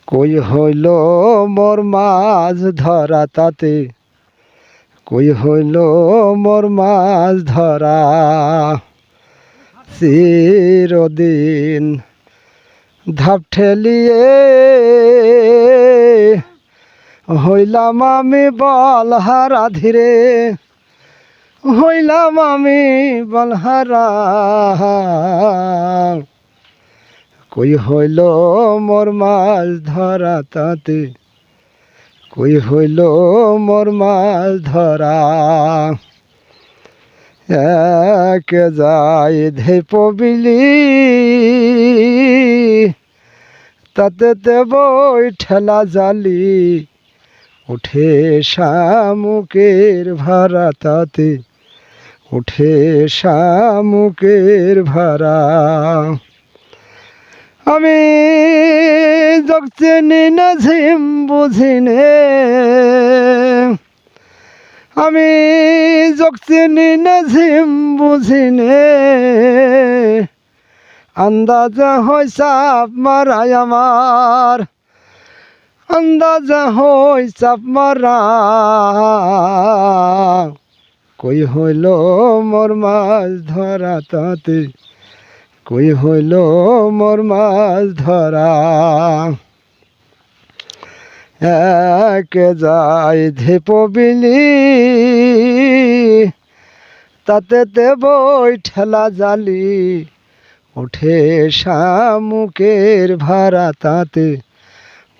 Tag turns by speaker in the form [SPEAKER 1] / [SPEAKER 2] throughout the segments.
[SPEAKER 1] কই হইল মোর মাছ ধরা তাতে, কই হইল মোর মাছ ধরা। চিরদিন ধাপ ঠেলিয়ে হইলাম আমি বলহারা, ধীরে হইলাম আমি বলহারা। কই হইল মোর মাছ ধরা তাতে, কই হইল মোর মাছ ধরা। একে যাই ধেপ বিলি, তাতে বই ঠেলা জালি। উঠে শামুকের ভাড়া তাতে, উঠে শামুকের ভাড়া। আমি জগ চিনি না ঝিম বুঝিনে, আমি জগ চিনি না ঝিম বুঝিনে। আন্দাজা হয় চাপ মারাই আমার, আন্দাজা হয় চাপ মারা। কই হইল মোর মাছ ধরা তাতে, কই হইল মোর মাছ ধরা। একে যাই ধেপ বিলি, তাতে বই ঠেলা জালি। উঠে শামুকের ভাড়া তাতে,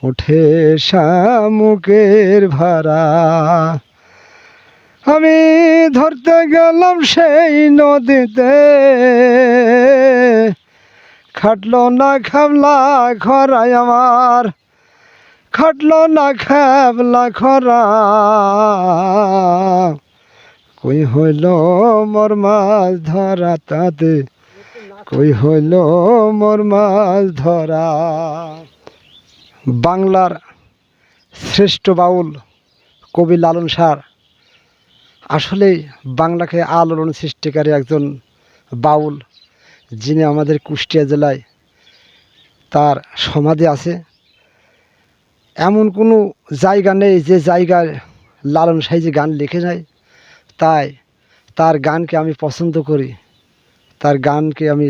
[SPEAKER 1] উঠে শামুকের ভাড়া। আমি ধরতে গেলাম সেই নদীতে, খাটলো না খাবলা খরাই আমার, খাটলো না খাবলা খরা। কই হইল মোর মাছ ধরা তাতে, কই হইল মোর মাছ ধরা। বাংলার শ্রেষ্ঠ বাউল কবি লালন সার আসলেই বাংলাকে আলোড়ন সৃষ্টিকারী একজন বাউল, যিনি আমাদের কুষ্টিয়া জেলায় তার সমাধি আছে। এমন কোনো জায়গা নেই যে জায়গায় লালন সাহেব গান লিখে যায়। তাই তার গানকে আমি পছন্দ করি, তার গানকে আমি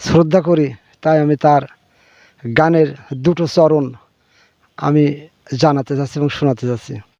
[SPEAKER 1] শ্রদ্ধা করি। তাই আমি তার গানের দুটো চরণ আমি জানাতে চাচ্ছি এবং শোনাতে চাচ্ছি।